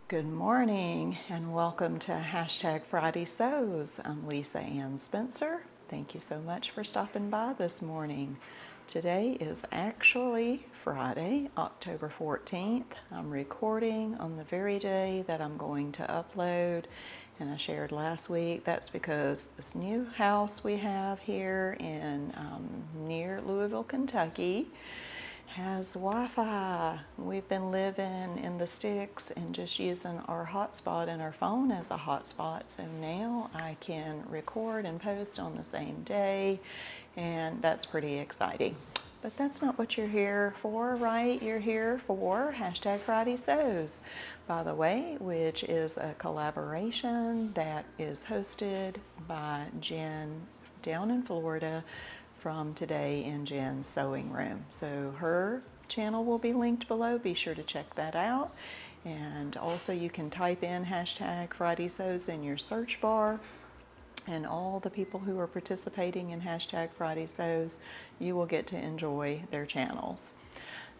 Good morning and welcome to Hashtag Friday Sews. I'm Lisa Ann Spencer. Thank you so much for stopping by this morning. Today is actually Friday, October 14th. I'm recording on the very day that I'm going to upload, and I shared last week that's because this new house we have here in near Louisville, Kentucky has Wi-Fi. We've been living in the sticks and just using our hotspot and our phone as a hotspot. So now I can record and post on the same day, and that's pretty exciting. But that's not what you're here for, right? You're here for Hashtag Friday Sews, by the way, which is a collaboration that is hosted by Jen down in Florida from Today in Jen's Sewing Room. So her channel will be linked below. Be sure to check that out. And also you can type in Hashtag Friday Sews in your search bar, and all the people who are participating in Hashtag Friday Sews, you will get to enjoy their channels.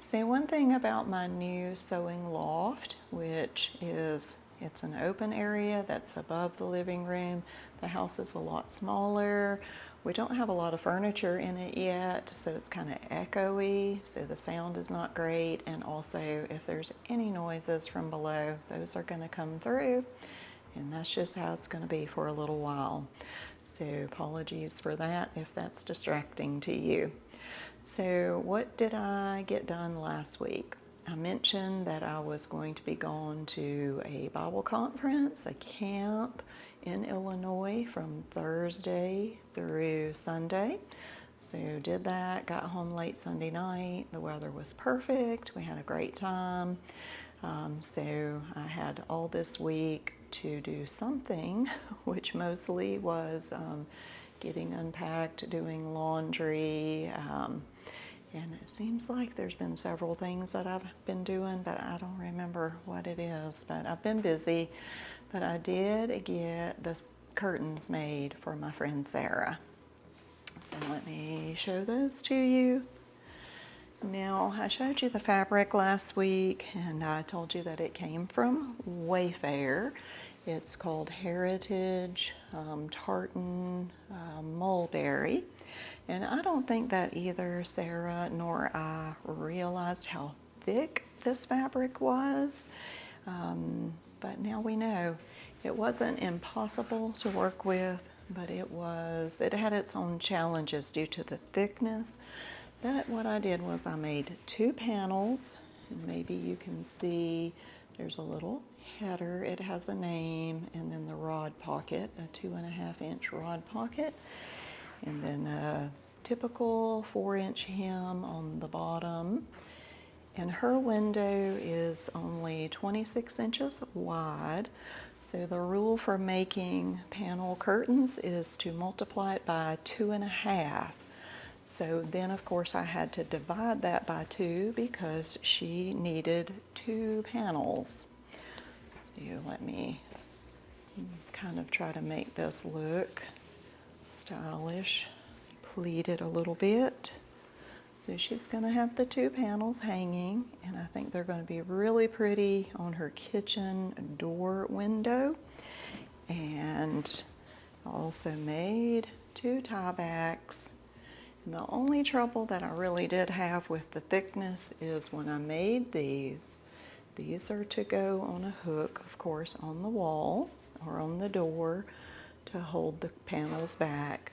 So one thing about my new sewing loft, which is it's an open area that's above the living room. The house is a lot smaller. We don't have a lot of furniture in it yet, so it's kind of echoey, so the sound is not great. And also, if there's any noises from below, those are going to come through, and that's just how it's going to be for a little while. So apologies for that if that's distracting to you. So what did I get done last week? I mentioned that I was going to be going to a Bible conference, a camp in Illinois from Thursday through Sunday. So did that, got home late Sunday night. The weather was perfect. We had a great time. So I had all this week to do something, which mostly was getting unpacked, doing laundry, and it seems like there's been several things that I've been doing, but I don't remember what it is. But I've been busy. But I did get the curtains made for my friend Sarah. So let me show those to you. Now, I showed you the fabric last week, and I told you that it came from Wayfair. It's called Heritage Tartan Mulberry. And I don't think that either Sarah nor I realized how thick this fabric was. But now we know. It wasn't impossible to work with, but it had its own challenges due to the thickness. But what I did was I made 2 panels, and maybe you can see there's a little header. It has a name, and then the rod pocket, a 2.5-inch rod pocket, and then a typical 4-inch hem on the bottom. And her window is only 26 inches wide. So the rule for making panel curtains is to multiply it by 2.5. So then, of course, I had to divide that by 2 because she needed 2 panels. So let me kind of try to make this look stylish, pleat it a little bit. So she's going to have the 2 panels hanging, and I think they're going to be really pretty on her kitchen door window. And I also made 2 tie backs. And the only trouble that I really did have with the thickness is when I made these are to go on a hook, of course, on the wall or on the door to hold the panels back.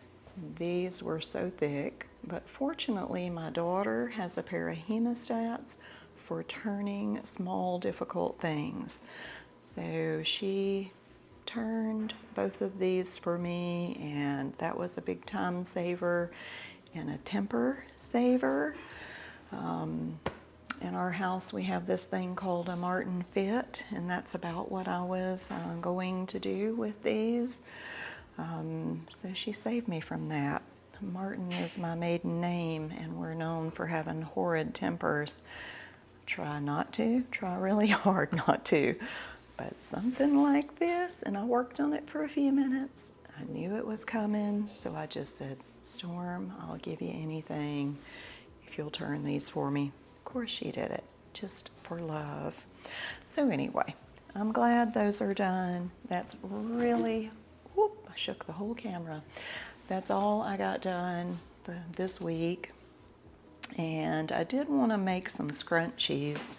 These were so thick, but fortunately my daughter has a pair of hemostats for turning small, difficult things. So she turned both of these for me, and that was a big time saver and a temper saver. In our house we have this thing called a Martin Fit, and that's about what I was going to do with these. So she saved me from that. Martin is my maiden name, and we're known for having horrid tempers. Try really hard not to. But something like this, and I worked on it for a few minutes. I knew it was coming, so I just said, Storm, I'll give you anything if you'll turn these for me. Of course she did it, just for love. So anyway, I'm glad those are done. That's really, whoop, I shook the whole camera. That's all I got done this week. And I did want to make some scrunchies.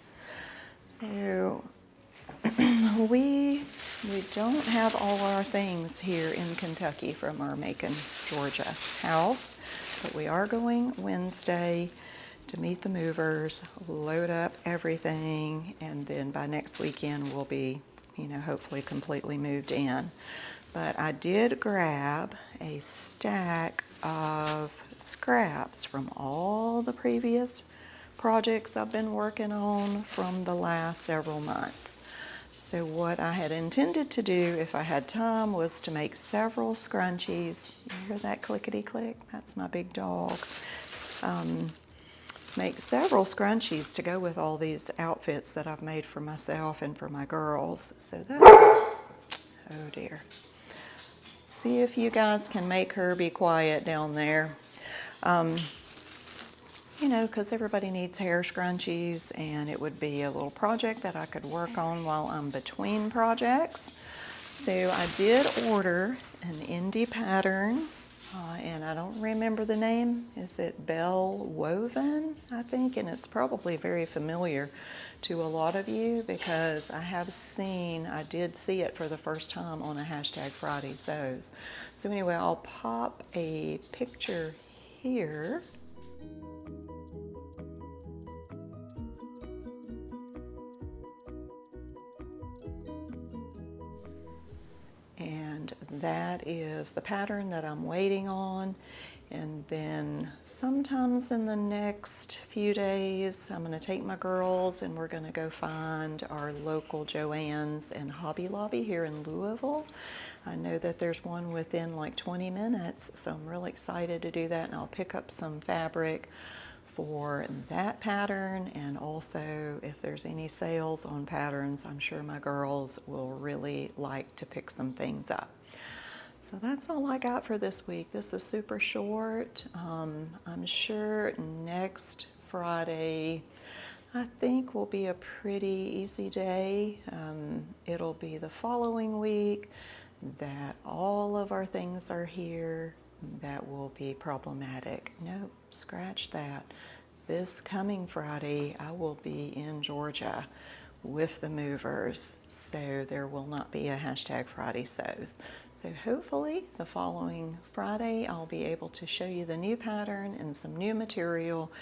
So we don't have all our things here in Kentucky from our Macon, Georgia house, but we are going Wednesday to meet the movers, load up everything, and then by next weekend we'll be, hopefully completely moved in. But I did grab a stack of scraps from all the previous projects I've been working on from the last several months. So what I had intended to do, if I had time, was to make several scrunchies. You hear that clickety click? That's my big dog. Make several scrunchies to go with all these outfits that I've made for myself and for my girls. So that, oh dear. See if you guys can make her be quiet down there. Because everybody needs hair scrunchies, and it would be a little project that I could work on while I'm between projects. So I did order an indie pattern, and I don't remember the name. Is it Bell Woven, I think? And it's probably very familiar to a lot of you because I did see it for the first time on a hashtag Friday Sews. So anyway, I'll pop a picture here. And that is the pattern that I'm waiting on. And then sometimes in the next few days, I'm going to take my girls and we're going to go find our local Joann's and Hobby Lobby here in Louisville. I know that there's one within like 20 minutes, so I'm really excited to do that. And I'll pick up some fabric for that pattern, and also if there's any sales on patterns, I'm sure my girls will really like to pick some things up. So that's all I got for this week. This is super short. I'm sure next Friday I think will be a pretty easy day. It'll be the following week that all of our things are here that will be problematic. Nope, scratch that. This coming Friday, I will be in Georgia with the movers, so there will not be a hashtag Friday Sews. So hopefully the following Friday, I'll be able to show you the new pattern and some new material,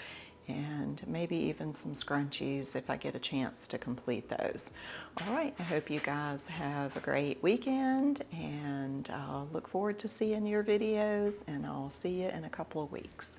and maybe even some scrunchies if I get a chance to complete those. All right, I hope you guys have a great weekend, and I'll look forward to seeing your videos, and I'll see you in a couple of weeks.